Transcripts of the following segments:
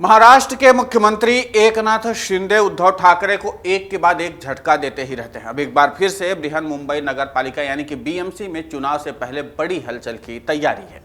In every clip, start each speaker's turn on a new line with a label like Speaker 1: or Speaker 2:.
Speaker 1: महाराष्ट्र के मुख्यमंत्री एकनाथ शिंदे उद्धव ठाकरे को एक के बाद एक झटका देते ही रहते हैं। अब एक बार फिर से बृहन्मुंबई नगर पालिका यानी कि बीएमसी में चुनाव से पहले बड़ी हलचल की तैयारी है।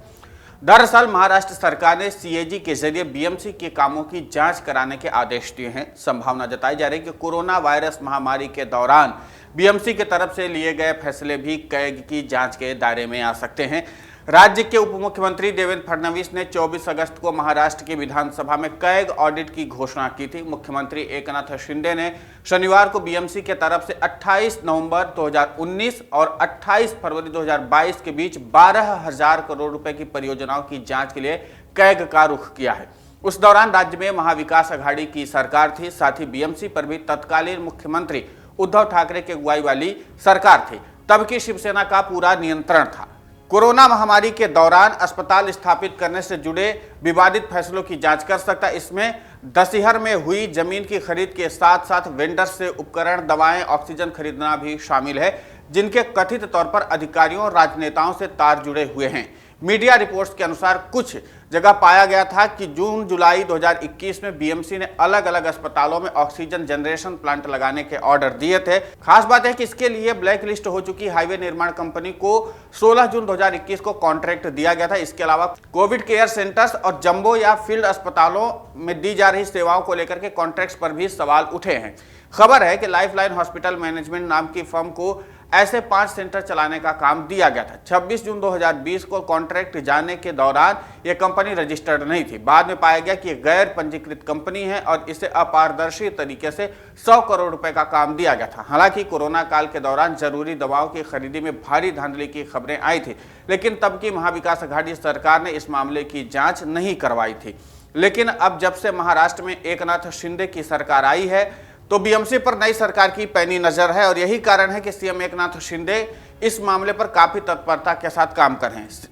Speaker 1: दरअसल महाराष्ट्र सरकार ने सीएजी के जरिए बीएमसी के कामों की जांच कराने के आदेश दिए हैं। संभावना जताई जा रही है कि कोरोना वायरस महामारी के दौरान बीएमसी की तरफ से लिए गए फैसले भी कैग की जांच के दायरे में आ सकते हैं। राज्य के उप मुख्यमंत्री देवेंद्र फडणवीस ने 24 अगस्त को महाराष्ट्र की विधानसभा में कैग ऑडिट की घोषणा की थी। मुख्यमंत्री एकनाथ शिंदे ने शनिवार को बीएमसी के तरफ से 28 नवंबर 2019 और 28 फरवरी 2022 के बीच 12,000 करोड़ रुपए की परियोजनाओं की जांच के लिए कैग का रुख किया है। उस दौरान राज्य में महाविकास अघाड़ी की सरकार थी। साथ ही बीएमसी पर भी तत्कालीन मुख्यमंत्री उद्धव ठाकरे की अगुवाई वाली सरकार थी। तब की शिवसेना का पूरा नियंत्रण था। कोरोना महामारी के दौरान अस्पताल स्थापित करने से जुड़े विवादित फैसलों की जांच कर सकता है। इसमें दसिहर में हुई जमीन की खरीद के साथ साथ वेंडर से उपकरण, दवाएं, ऑक्सीजन खरीदना भी शामिल है, जिनके कथित तौर पर अधिकारियों और राजनेताओं से तार जुड़े हुए हैं। मीडिया रिपोर्ट्स के अनुसार कुछ जगह पाया गया था कि जून जुलाई 2021 में बीएमसी ने अलग अलग अस्पतालों में ऑक्सीजन जनरेशन प्लांट लगाने के ऑर्डर दिए थे। खास बात है कि इसके लिए ब्लैक लिस्ट हो चुकी हाईवे निर्माण कंपनी को 16 जून 2021 को कॉन्ट्रैक्ट दिया गया था। इसके अलावा कोविड केयर सेंटर्स और जंबो या फील्ड अस्पतालों में दी जा रही सेवाओं को लेकर के कॉन्ट्रैक्ट्स पर भी सवाल उठे हैं। खबर है कि लाइफलाइन हॉस्पिटल मैनेजमेंट नाम की फर्म को ऐसे 5 सेंटर चलाने का काम दिया गया था। 26 जून 2020 को कॉन्ट्रैक्ट जाने के दौरान यह कंपनी रजिस्टर्ड नहीं थी। बाद में पाया गया कि यह गैर पंजीकृत कंपनी है और इसे अपारदर्शी तरीके से 100 करोड़ रुपए का काम दिया गया था। हालांकि कोरोना काल के दौरान जरूरी दवाओं की खरीदी में भारी धांधली की खबरें आई थी, लेकिन तब की महाविकास अघाड़ी सरकार ने इस मामले की जांच नहीं करवाई थी। लेकिन अब जब से महाराष्ट्र में एकनाथ शिंदे की सरकार आई है तो बीएमसी पर नई सरकार की पैनी नजर है और यही कारण है कि सीएम एकनाथ शिंदे इस मामले पर काफी तत्परता के साथ काम कर रहे हैं।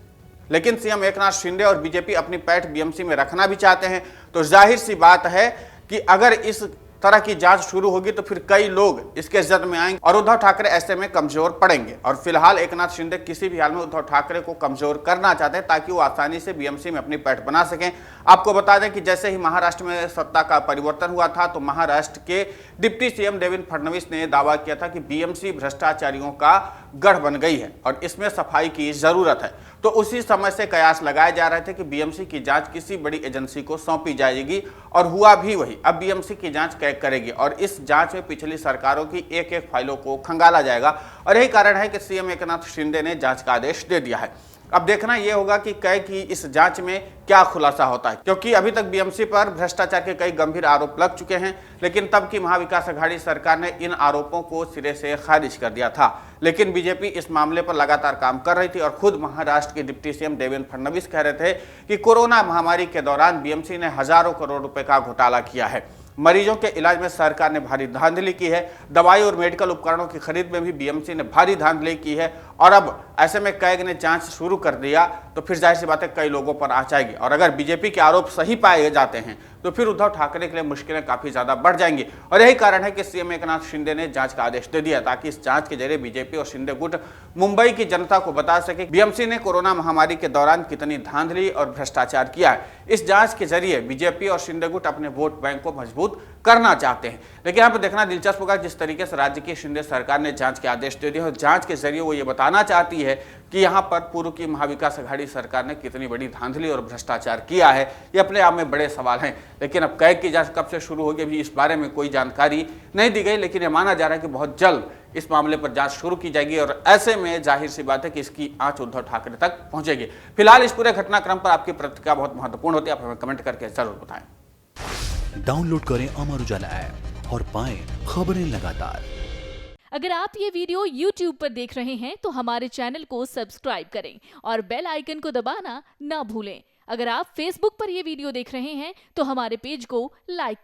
Speaker 1: लेकिन सीएम एकनाथ शिंदे और बीजेपी अपनी पैठ बीएमसी में रखना भी चाहते हैं, तो जाहिर सी बात है कि अगर इस तरह की जांच शुरू होगी तो फिर कई लोग इसके जद में आएंगे और उद्धव ठाकरे ऐसे में कमजोर पड़ेंगे। और फिलहाल एकनाथ शिंदे किसी भी हाल में उद्धव ठाकरे को कमजोर करना चाहते हैं ताकि वो आसानी से बीएमसी में अपनी पैठ बना सकें। आपको बता दें कि जैसे ही महाराष्ट्र में सत्ता का परिवर्तन हुआ था तो महाराष्ट्र के डिप्टी सीएम देवेंद्र फडणवीस ने दावा किया था कि बीएमसी भ्रष्टाचारियों का गढ़ बन गई है और इसमें सफाई की जरूरत है। तो उसी समय से कयास लगाए जा रहे थे कि बीएमसी की जांच किसी बड़ी एजेंसी को सौंपी जाएगी और हुआ भी वही। अब बीएमसी की जांच कैग करेगी और इस जांच में पिछली सरकारों की एक एक फाइलों को खंगाला जाएगा और यही कारण है कि सीएम एकनाथ शिंदे ने जांच का आदेश दे दिया है। अब देखना यह होगा कि कैग की इस जांच में क्या खुलासा होता है, क्योंकि अभी तक बीएमसी पर भ्रष्टाचार के कई गंभीर आरोप लग चुके हैं, लेकिन तब की महाविकास अघाड़ी सरकार ने इन आरोपों को सिरे से खारिज कर दिया था। लेकिन बीजेपी इस मामले पर लगातार काम कर रही थी और खुद महाराष्ट्र के डिप्टी सीएम देवेंद्र फडणवीस कह रहे थे कि कोरोना महामारी के दौरान बीएमसी ने हजारों करोड़ रुपए का घोटाला किया है। मरीजों के इलाज में सरकार ने भारी धांधली की है। दवाई और मेडिकल उपकरणों की खरीद में भी बीएमसी ने भारी धांधली की है और अब ऐसे में कैग ने जांच शुरू कर दिया तो फिर जाहिर सी बात है कई लोगों पर आ जाएगी और अगर बीजेपी के आरोप सही पाए जाते हैं तो फिर उद्धव ठाकरे के लिए मुश्किलें काफी ज्यादा बढ़ जाएंगी। और यही कारण है कि सीएम एकनाथ शिंदे ने जांच का आदेश दे दिया ताकि इस जांच के जरिए बीजेपी और शिंदे गुट मुंबई की जनता को बता सके बीएमसी ने कोरोना महामारी के दौरान कितनी धांधली और भ्रष्टाचार किया है। इस जांच के जरिए बीजेपी और शिंदे गुट अपने वोट बैंक को मजबूत करना चाहते हैं। लेकिन यहाँ पर देखना दिलचस्प होगा जिस तरीके से राज्य की शिंदे सरकार ने जांच के आदेश दे दिए और जांच के जरिए वो ये बताना चाहती है कि यहाँ पर पूर्व की महाविकास अघाड़ी सरकार ने कितनी बड़ी धांधली और भ्रष्टाचार किया है। ये अपने आप में बड़े सवाल हैं। लेकिन अब कैग की जांच कब से शुरू होगी अभी इस बारे में कोई जानकारी नहीं दी गई, लेकिन यह माना जा रहा है कि बहुत जल्द इस मामले पर जांच शुरू की जाएगी और ऐसे में जाहिर सी बात है कि इसकी आंच उद्धव ठाकरे तक पहुंचेगी। फिलहाल इस पूरे घटनाक्रम पर आपकी प्रतिक्रिया बहुत महत्वपूर्ण होती है, आप हमें कमेंट करके जरूर बताएं।
Speaker 2: डाउनलोड करें अमर उजाला ऐप और पाएं खबरें लगातार।
Speaker 3: अगर आप ये वीडियो YouTube पर देख रहे हैं तो हमारे चैनल को सब्सक्राइब करें और बेल आइकन को दबाना ना भूलें। अगर आप Facebook पर ये वीडियो देख रहे हैं तो हमारे पेज को लाइक